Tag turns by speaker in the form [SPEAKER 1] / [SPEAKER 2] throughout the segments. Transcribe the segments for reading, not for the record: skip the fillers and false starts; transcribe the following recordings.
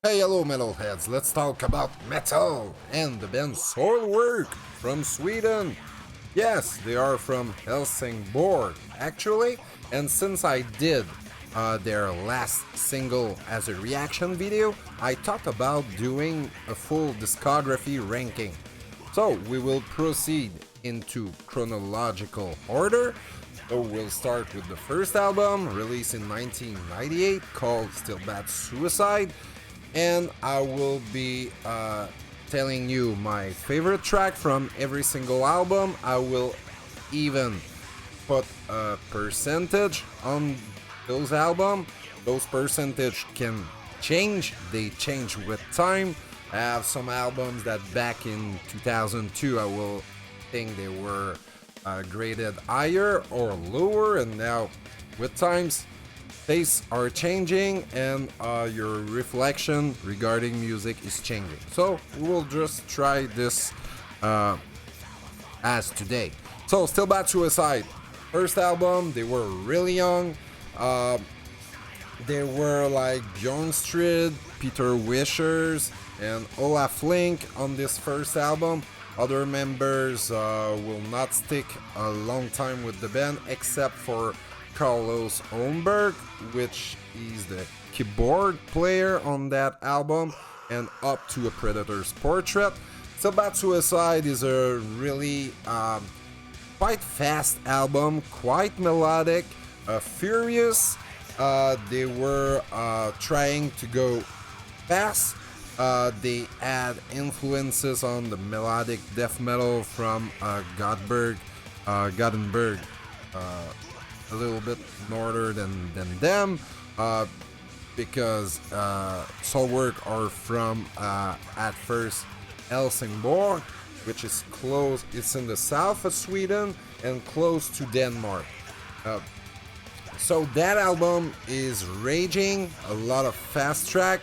[SPEAKER 1] Hey, hello, metalheads. Let's talk about metal and the band Soilwork from Sweden. Yes, they are from Helsingborg, actually. And since I did their last single as a reaction video, I thought about doing a full discography ranking. So we will proceed into chronological order. So we'll start with the first album, released in 1998, called Still Bad Suicide. And I will be telling you my favorite track from every single album. I will even put a percentage on those albums. Those percentage can change, they change with time. I have some albums that back in 2002 I will think they were graded higher or lower, and now with times tastes are changing and your reflection regarding music is changing. So we will just try this as today. So Still Bad Suicide, first album, they were really young. They were like Bjorn Strid, Peter Wishers, and Olaf Link on this first album. Other members will not stick a long time with the band except for Carlos Holmberg, which is the keyboard player on that album, and Up to a Predator's Portrait. Still Bad Suicide is a really quite fast album, quite melodic, furious. They were trying to go fast. They had influences on the melodic death metal from Gothenburg, a little bit northern than them, because Soilwork are from at first Helsingborg, which is close. It's in the south of Sweden and close to Denmark. So that album is raging, a lot of fast track.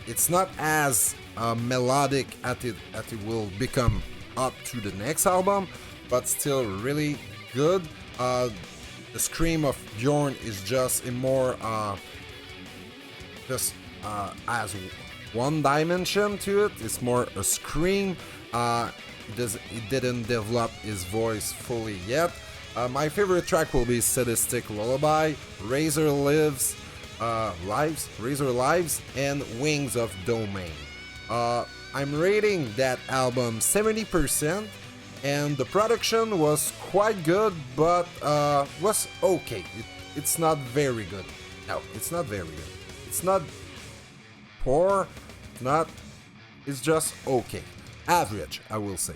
[SPEAKER 1] It's not as melodic as it will become up to the next album, but still really good. The scream of Bjorn is just a more as one dimension to it. It's more a scream. He didn't develop his voice fully yet. My favorite track will be Sadistic Lullaby, Razor Lives, and Wings of Domain. I'm rating that album 70%, and the production was quite good, but was okay. It's not very good. No, it's not very good. It's not poor. It's just okay. Average, I will say.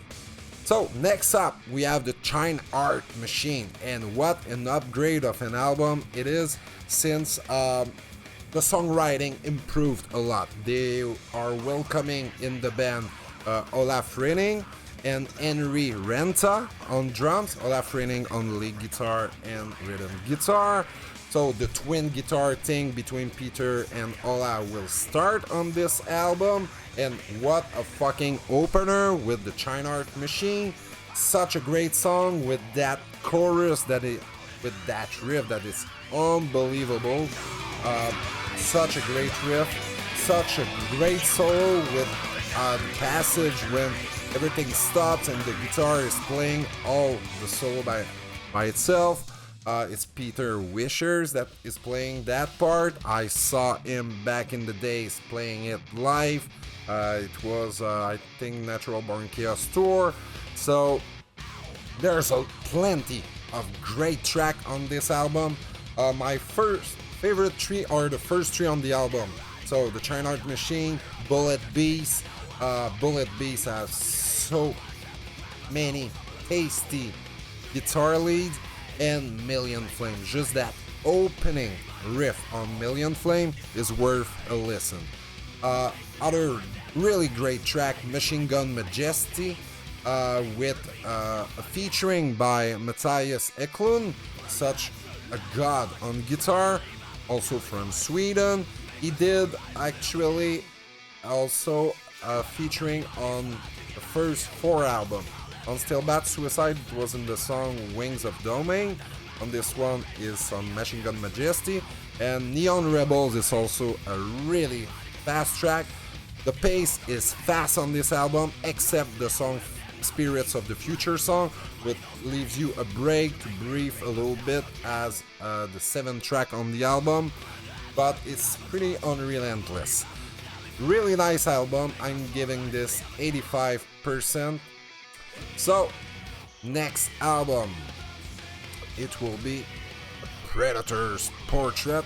[SPEAKER 1] So next up, we have the Chainheart Machine, and what an upgrade of an album it is, since the songwriting improved a lot. They are welcoming in the band Olaf Renning and Henry Renta on drums, Olaf Renning on lead guitar and rhythm guitar. So the twin guitar thing between Peter and Olaf will start on this album, and what a fucking opener with the Chainheart Machine. Such a great song with that chorus with that riff that is unbelievable. Such a great riff, such a great solo with the passage when everything stops and the guitar is playing all the solo by itself. It's Peter Wishers that is playing that part. I saw him back in the days playing it live. It was, I think, Natural Born Chaos Tour. So there's plenty of great track on this album. My first favorite three are the first three on the album. So the Chainheart Machine, Bullet Beast. Bullet Beast has so many tasty guitar leads, and Million Flame. Just that opening riff on Million Flame is worth a listen. Other really great track, Machine Gun Majesty, with a featuring by Matthias Eklund, such a god on guitar, also from Sweden. He did actually also featuring on the first 4 albums. On Still Bad Suicide, it was in the song Wings of Domain. On this one is some Machine Gun Majesty. And Neon Rebels is also a really fast track. The pace is fast on this album, except the song Spirits of the Future song, which leaves you a break to breathe a little bit as the 7th track on the album, but it's pretty unrelentless. Really nice album. I'm giving this 85%. So, next album, it will be Predator's Portrait,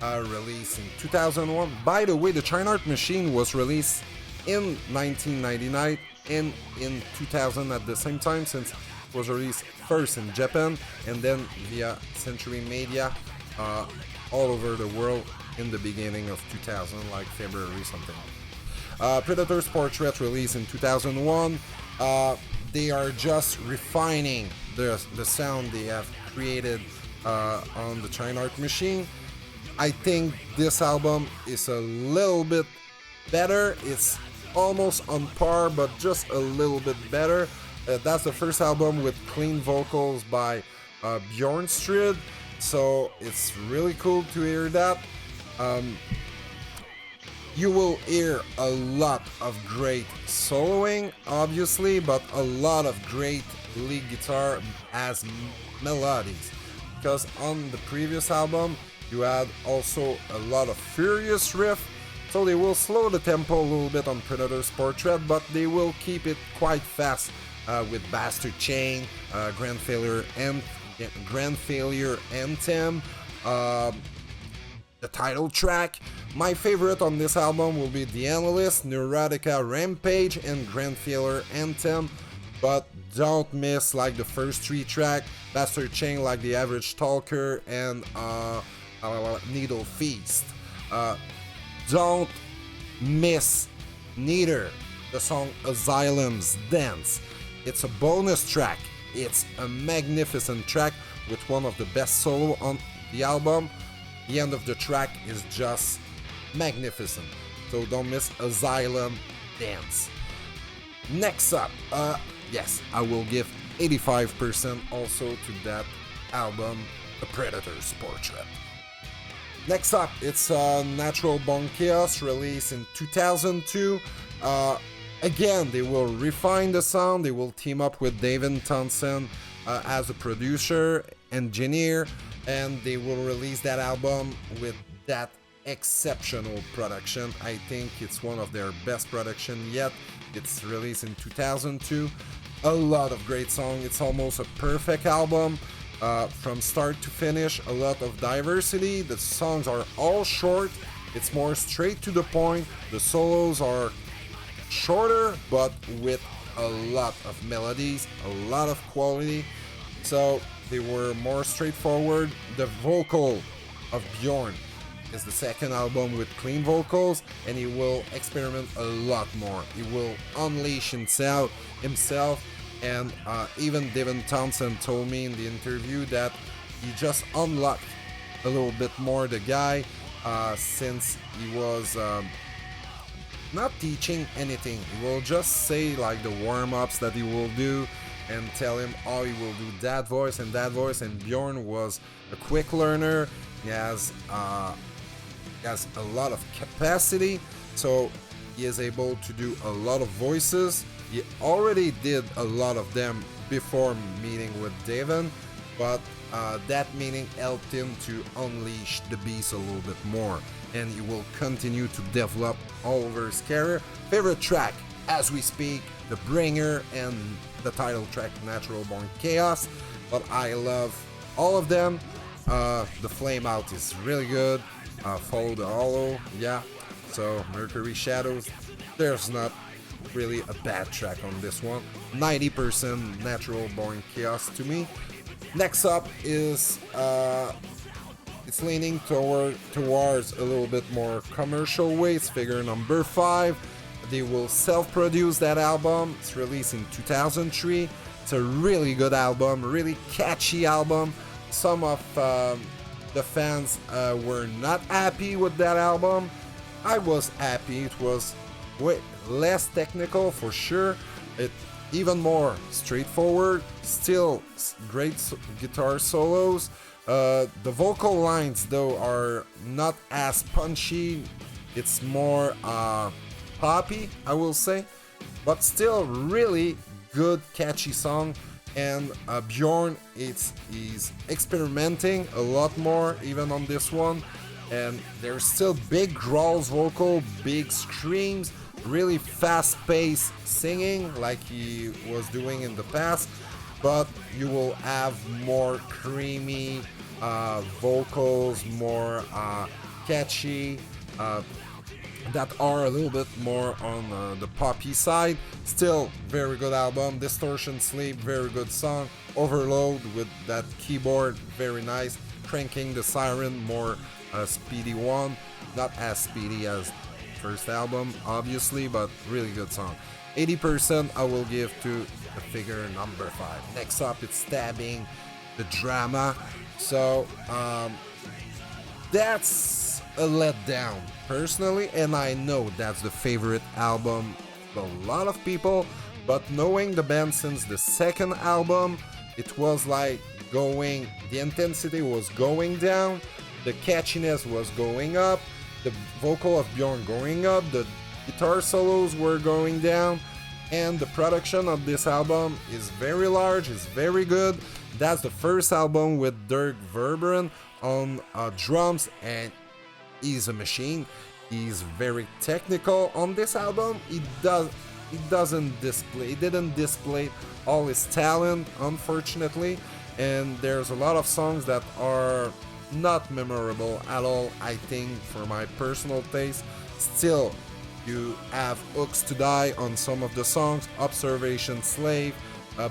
[SPEAKER 1] released in 2001. By the way, the Chainheart Machine was released in 1999 and in 2000 at the same time, since it was released first in Japan and then via Century Media all over the world in the beginning of 2000, like February something. Predator's Portrait released in 2001. They are just refining the sound they have created on the Chainheart Machine. I think this album is a little bit better. It's almost on par, but just a little bit better. That's the first album with clean vocals by Bjornstrid, so it's really cool to hear that. You will hear a lot of great soloing, obviously, but a lot of great lead guitar as melodies. Because on the previous album, you had also a lot of furious riff, so they will slow the tempo a little bit on Predator's Portrait, but they will keep it quite fast with Bastard Chain, Grand Failure Anthem, the title track. My favorite on this album will be The Analyst, Neurotica Rampage, and Grand Failure Anthem, but don't miss like the first 3 tracks, Bastard Chain, Like the Average Talker, and Needle Feast. Don't miss neither the song Asylum's Dance. It's a bonus track. It's a magnificent track with one of the best solo on the album. The end of the track is just magnificent. So don't miss Asylum Dance. Next up, yes, I will give 85% also to that album, The Predator's Portrait. Next up, it's Natural Born Chaos, released in 2002. Again, they will refine the sound. They will team up with David Townsend as a producer, engineer, and they will release that album with that exceptional production. I think it's one of their best production yet. It's released in 2002. A lot of great songs. It's almost a perfect album. From start to finish, a lot of diversity. The songs are all short. It's more straight to the point. The solos are shorter, but with a lot of melodies, a lot of quality. So they were more straightforward. The vocal of Bjorn is the second album with clean vocals, and he will experiment a lot more. He will unleash himself, and even Devin Townsend told me in the interview that he just unlocked a little bit more the guy since he was not teaching anything. He will just say like the warm-ups that he will do and tell him how he will do that voice and that voice. And Bjorn was a quick learner. He has a lot of capacity, so he is able to do a lot of voices. He already did a lot of them before meeting with Devin, but that meeting helped him to unleash the beast a little bit more, and he will continue to develop all over his career. Favorite track as we speak, The Bringer and the title track Natural Born Chaos, but I love all of them. The Flame Out is really good. Follow the Hollow, yeah. So Mercury Shadows, there's not really a bad track on this one. 90% Natural Born Chaos to me. Next up is it's leaning towards a little bit more commercial way. It's figure number 5. They will self-produce that album. It's released in 2003. It's a really good album, really catchy album. Some of the fans were not happy with that album. I was happy. It was way less technical for sure. It even more straightforward. Still great guitar solos. The vocal lines though are not as punchy. It's more poppy, I will say, but still really good, catchy song. And Bjorn, he's experimenting a lot more even on this one, and there's still big growls vocal, big screams, really fast-paced singing like he was doing in the past, but you will have more creamy vocals, more catchy, that are a little bit more on the poppy side. Still, very good album. Distortion Sleep, very good song. Overload with that keyboard, very nice. Cranking the Siren, more speedy one. Not as speedy as first album, obviously, but really good song. 80% I will give to the figure number 5. Next up, it's Stabbing the Drama. So, that's a letdown personally, and I know that's the favorite album of a lot of people, but knowing the band since the second album, it was like the intensity was going down, the catchiness was going up, the vocal of Bjorn going up, the guitar solos were going down, and the production of this album is very large, is very good. That's the first album with Dirk Verberen on drums, and he's a machine. He's very technical on this album. He didn't display all his talent, unfortunately, and there's a lot of songs that are not memorable at all, I think, for my personal taste. Still, you have Hooks to Die on some of the songs, Observation Slave,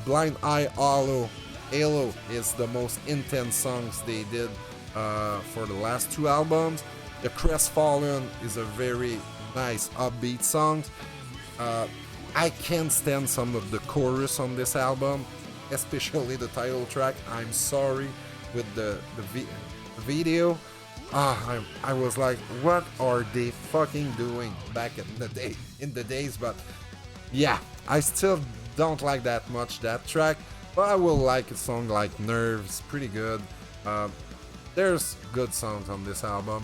[SPEAKER 1] Blind Eye Halo is the most intense songs they did for the last 2 albums. The Crestfallen is a very nice upbeat song. I can't stand some of the chorus on this album, especially the title track, I'm Sorry, with the video. I was like, what are they fucking doing back in the days? But yeah, I still don't like that much that track, but I will like a song like Nerves, pretty good. There's good songs on this album.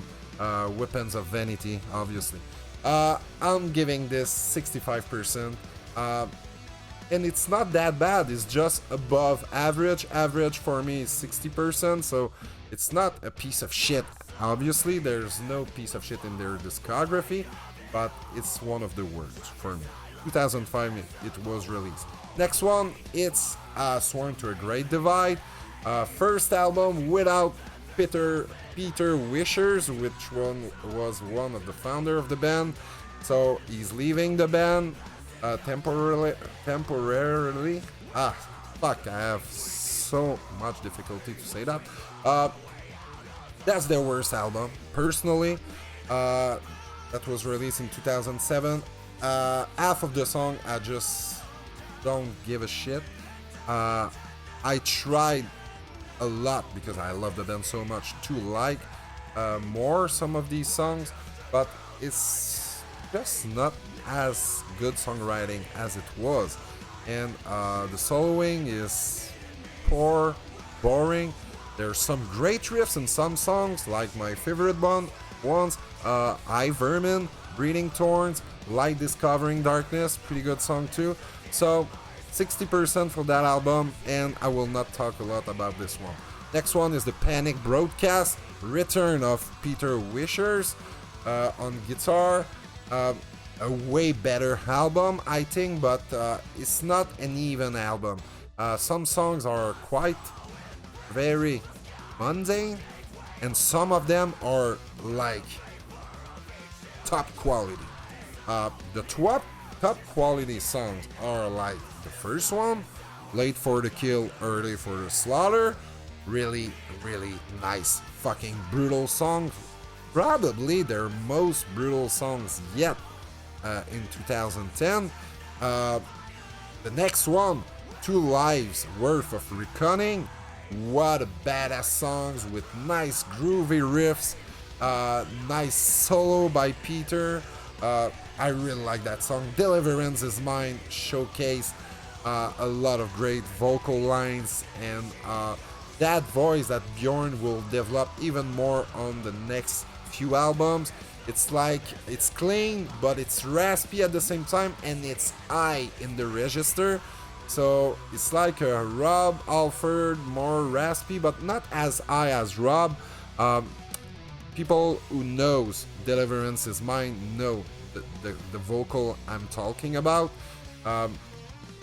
[SPEAKER 1] Weapons of Vanity, obviously. I'm giving this 65%. And it's not that bad, it's just above average. Average for me is 60%, so it's not a piece of shit. Obviously, there's no piece of shit in their discography, but it's one of the worst for me. 2005 it was released. Next one, it's Sworn to a Great Divide. First album without Peter Wishers, which one was one of the founder of the band. So he's leaving the band temporarily. Fuck, I have so much difficulty to say that. That's their worst album, personally. That was released in 2007. Half of the song I just don't give a shit. I tried a lot, because I love the band so much, to like more some of these songs, but it's just not as good songwriting as it was, and the soloing is poor, boring. There's some great riffs in some songs, like my favorite ones, I Vermin, Breeding Thorns, Light Discovering Darkness, pretty good song too. So 60% for that album, and I will not talk a lot about this one. Next one is the Panic Broadcast, return of Peter Wishers on guitar. A way better album, I think, but it's not an even album. Some songs are quite very mundane, and some of them are like top quality. The top quality songs are like the first one, Late for the Kill, Early for the Slaughter. Really, really nice, fucking brutal song. Probably their most brutal songs yet in 2010. The next one, 2 Lives Worth of Reckoning. What a badass songs with nice groovy riffs, nice solo by Peter. I really like that song. Deliverance is Mine showcase a lot of great vocal lines, and that voice that Bjorn will develop even more on the next few albums. It's like it's clean, but it's raspy at the same time, and it's high in the register. So it's like a Rob Alford, more raspy, but not as high as Rob. Um, People who knows Deliverance is Mine know the vocal I'm talking about, and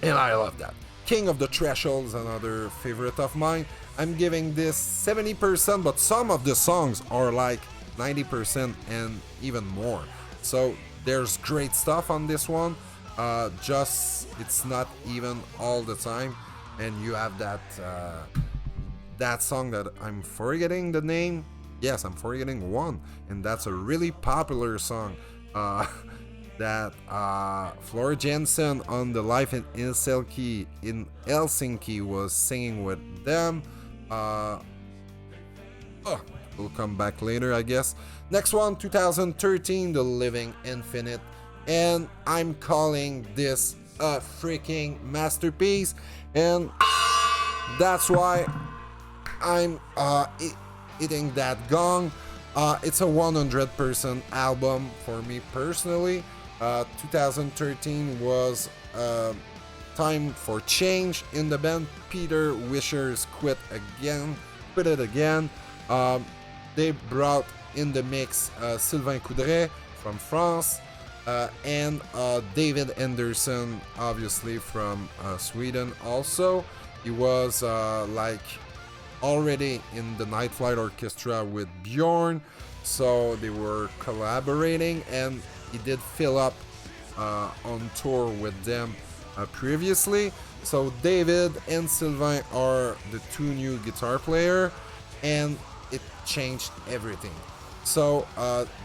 [SPEAKER 1] I love that. King of the Threshold is another favorite of mine. I'm giving this 70%, but some of the songs are like 90% and even more. So there's great stuff on this one. Just it's not even all the time, and you have that song that I'm forgetting the name. Yes, I'm forgetting one, and that's a really popular song. That Flora Jensen on the Life in Helsinki was singing with them. We'll come back later, I guess. Next one, 2013, The Living Infinite, and I'm calling this a freaking masterpiece, and that's why I'm hitting that gong. It's a 100% album for me personally. 2013 was time for change in the band. Peter Wishers quit it again. They brought in the mix Sylvain Coudray from France, and David Anderson, obviously from Sweden also. He was like already in the Night Flight Orchestra with Bjorn, so they were collaborating, and he did fill up on tour with them previously. So David and Sylvain are the two new guitar player, and it changed everything. So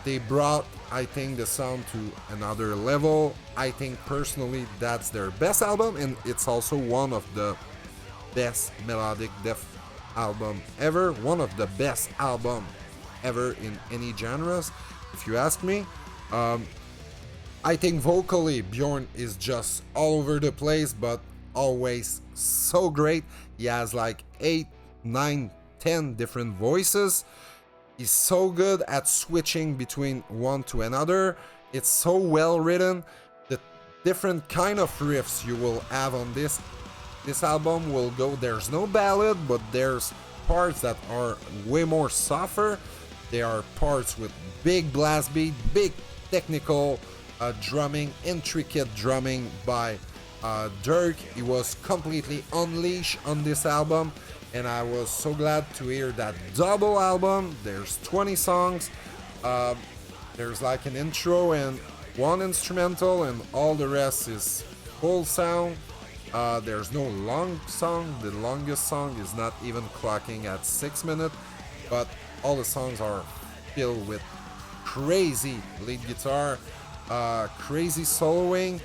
[SPEAKER 1] they brought, I think, the sound to another level. I think personally that's their best album, and it's also one of the best melodic death album ever, one of the best album ever in any genres, if you ask me. I think vocally Bjorn is just all over the place, but always so great. He has like 8, 9, 10 different voices. He's so good at switching between one to another. It's so well written. The different kind of riffs you will have on this album will go. There's no ballad, but there's parts that are way more softer. There are parts with big blast beat, big technical drumming, intricate drumming by Dirk. He was completely unleashed on this album, and I was so glad to hear that double album. There's 20 songs. There's like an intro and one instrumental, and all the rest is full sound. There's no long song. The longest song is not even clocking at 6 minutes, but all the songs are filled with crazy lead guitar, crazy soloing,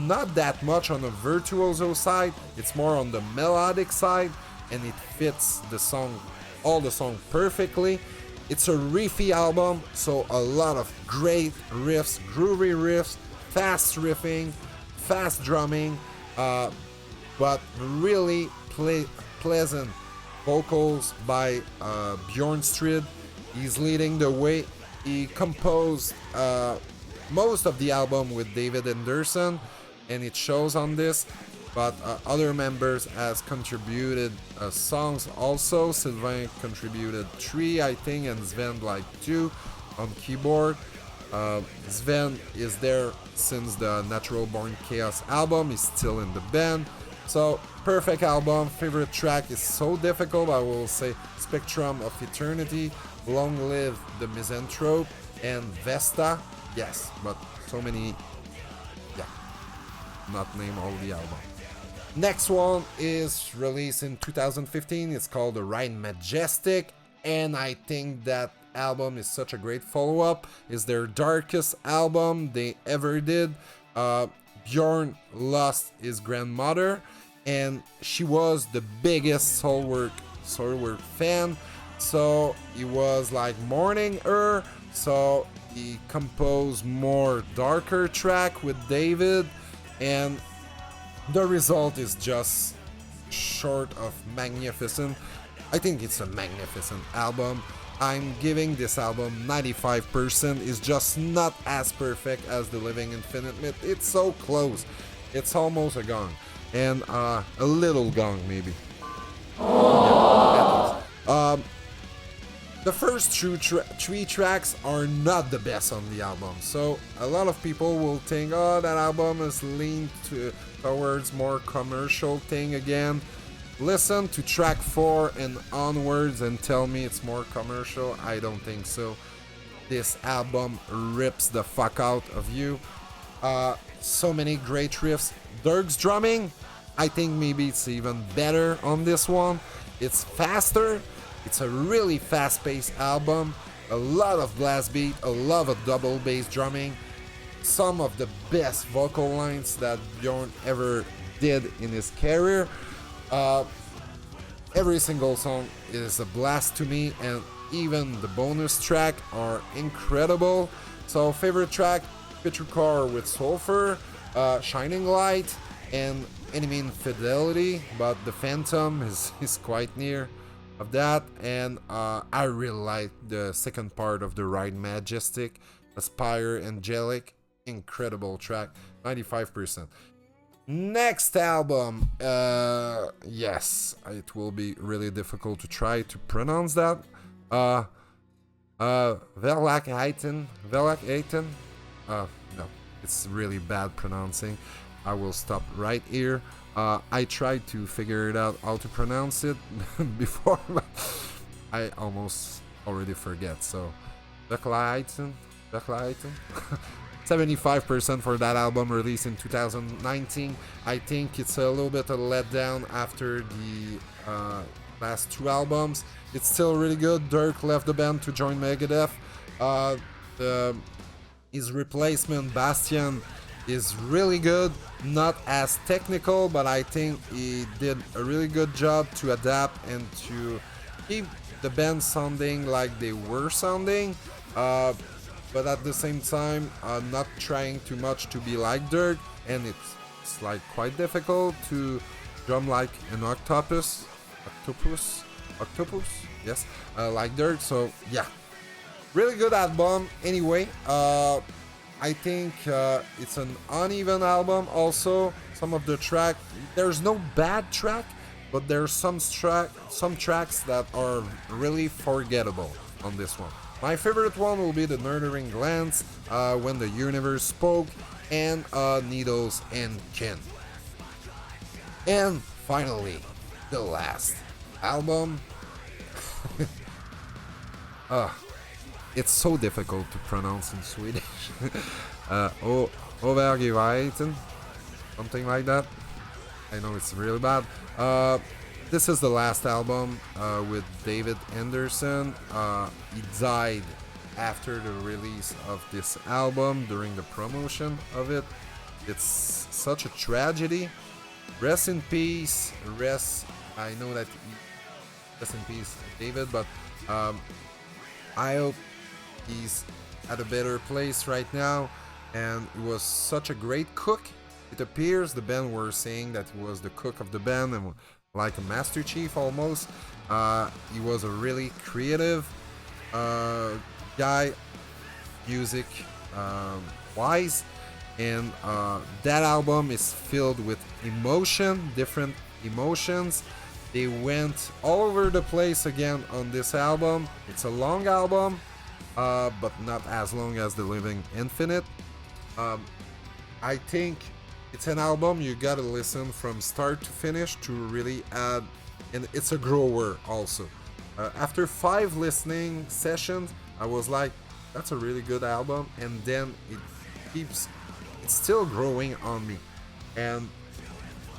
[SPEAKER 1] not that much on the virtuoso side. It's more on the melodic side, and it fits the song, all the song perfectly. It's a riffy album, so a lot of great riffs, groovy riffs, fast riffing, fast drumming, but really pleasant vocals by Bjorn Strid. He's leading the way. He composed most of the album with David Anderson, and it shows on this, but other members has contributed songs also. Sylvain contributed 3, I think, and Sven like 2 on keyboard. Sven is there since the Natural Born Chaos album. He's still in the band. So, perfect album. Favorite track is so difficult. I will say Spectrum of Eternity, Long Live the Misanthrope, and Vesta. Yes, but so many. Yeah, not name all the album. Next one is released in 2015. It's called the Ride Majestic, and I think that album is such a great follow-up. It's their darkest album they ever did. Bjorn lost his grandmother, and she was the biggest Soilwork fan, so he was like mourning her. So he composed more darker track with David, and the result is just short of magnificent. I think it's a magnificent album. I'm giving this album 95%. It's just not as perfect as The Living Infinite Myth. It's so close. It's almost a gong. And a little gong, maybe. Yeah, the first three tracks are not the best on the album, so a lot of people will think, oh, that album is leaned towards more commercial thing again. Listen to track 4 and onwards and tell me it's more commercial. I don't think so. This album rips the fuck out of you. So many great riffs. Dirk's drumming, I think maybe it's even better on this one. It's faster. It's a really fast-paced album. A lot of blast beat, a lot of double bass drumming. Some of the best vocal lines that Bjorn ever did in his career. Every single song is a blast to me, and even the bonus track are incredible. So favorite track, Picture Car with Sulfur, Shining Light, and Enemy Infidelity, but the Phantom is quite near of that. And I really like the second part of the Ride Majestic, Aspire Angelic, incredible track, 95%. Next album, yes, it will be really difficult to try to pronounce that. Verkligheten, no, it's really bad pronouncing. I will stop right here. I tried to figure it out how to pronounce it before, but I almost already forget. So, Verkligheten. 75% for that album, released in 2019. I think it's a little bit of a letdown after the last two albums. It's still really good. Dirk left the band to join Megadeth. His replacement, Bastian, is really good. Not as technical, but I think he did a really good job to adapt and to keep the band sounding like they were sounding. But at the same time, not trying too much to be like Dirk, and it's like quite difficult to drum like an octopus, yes, like Dirk. So yeah, really good album. Anyway, I think it's an uneven album. Also, some of the track, there's no bad track, but there's some tracks that are really forgettable on this one. My favorite one will be the Nurturing Glance, When the Universe Spoke, and Needles and Kin. And finally, the last album. It's so difficult to pronounce in Swedish. Verkligheten, something like that. I know it's really bad. This is the last album with David Anderson. He died after the release of this album during the promotion of it. It's such a tragedy. Rest in peace. I know that rest in peace, David, but I hope he's at a better place right now. And he was such a great cook. It appears the band were saying that he was the cook of the band and like a Master Chief almost. He was a really creative guy, music wise, and that album is filled with emotion, different emotions. They went all over the place again on this album. It's a long album, but not as long as The Living Infinite. I think it's an album you gotta listen from start to finish to really add, and it's a grower also. After 5 listening sessions, I was like, that's a really good album, and then it's still growing on me. And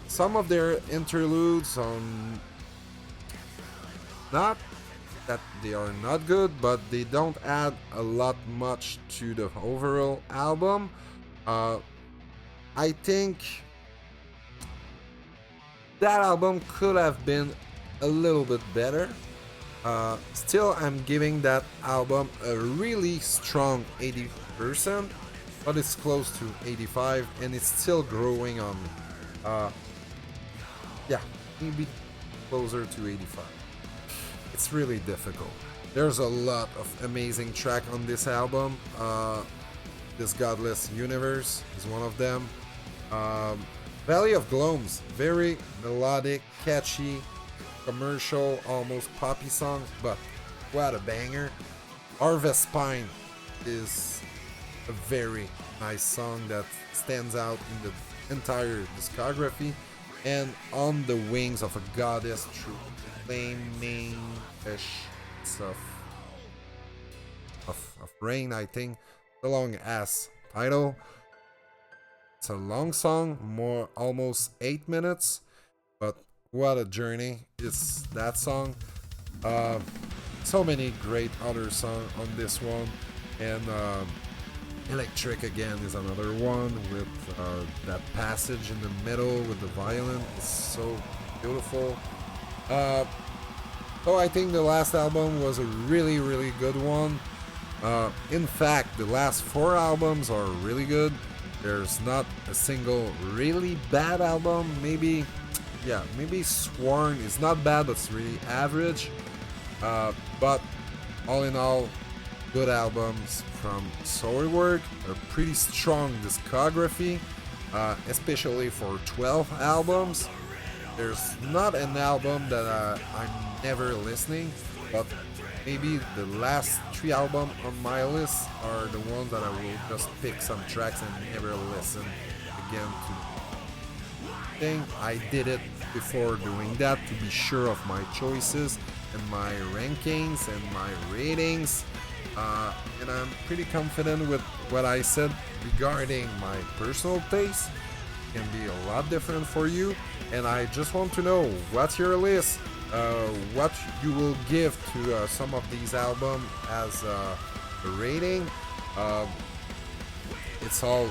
[SPEAKER 1] some of their interludes on, not that they are not good, but they don't add a lot much to the overall album. I think that album could have been a little bit better. Still, I'm giving that album a really strong 80%, but it's close to 85, and it's still growing on me. Yeah, maybe closer to 85. It's really difficult. There's a lot of amazing track on this album. This Godless Universe is one of them. Valley of Gloams, very melodic, catchy, commercial, almost poppy song, but what a banger. Harvest Spine is a very nice song that stands out in the entire discography. And On the Wings of a Goddess through flaming-ish of rain, I think. The long ass title. It's a long song, almost 8 minutes, but what a journey is that song. So many great other songs on this one, and Electric Again is another one with that passage in the middle with the violin. It's so beautiful. So I think the last album was a really, really good one. In fact, the last 4 albums are really good. There's not a single really bad album. Maybe Sworn is not bad, but it's really average. But all in all, good albums from Soilwork. A pretty strong discography, especially for 12 albums. There's not an album that I'm never listening, but maybe the last 3 albums on my list are the ones that I will just pick some tracks and never listen again to. I think I did it before doing that to be sure of my choices and my rankings and my ratings. And I'm pretty confident with what I said regarding my personal taste. It can be a lot different for you, and I just want to know what's your list, what you will give to some of these albums as a rating. It's all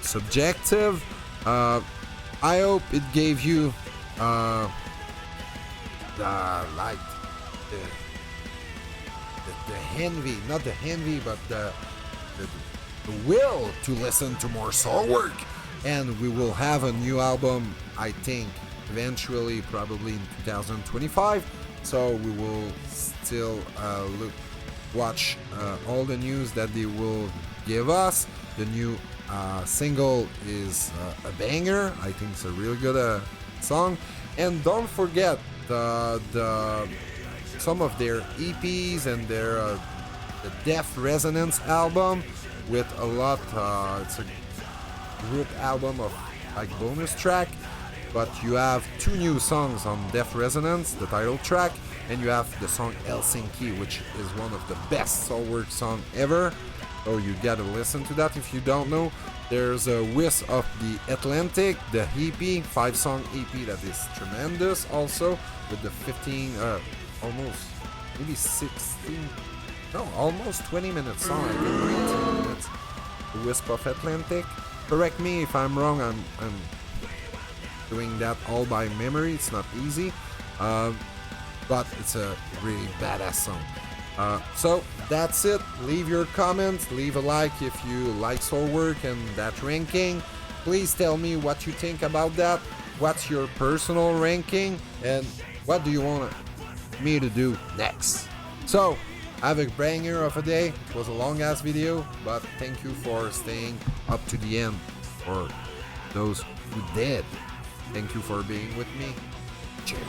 [SPEAKER 1] subjective. I hope it gave you like the envy, not the envy, but the will to listen to more Soilwork. And we will have a new album, I think, eventually, probably in 2025. So we will still watch all the news that they will give us. The new single is a banger. I think it's a really good song. And don't forget some of their EPs and their the Death Resonance album with a lot. It's a group album of like bonus track, but you have 2 new songs on Death Resonance, the title track, and you have the song Helsinki, which is one of the best Soilwork song ever. So you gotta listen to that if you don't know. There's a Whisk of the Atlantic, the EP, 5-song EP that is tremendous also, with the 15, almost, maybe 16, no, almost 20-minute song, I think 19 minutes. The Whisk of Atlantic. Correct me if I'm wrong, I'm doing that all by memory, it's not easy, but it's a really badass song. So that's it. Leave your comments, leave a like if you like Soilwork and that ranking. Please tell me what you think about that. What's your personal ranking and what do you want me to do next? So have a banger of a day. It was a long ass video, but thank you for staying up to the end. For those who did, thank you for being with me. Cheers.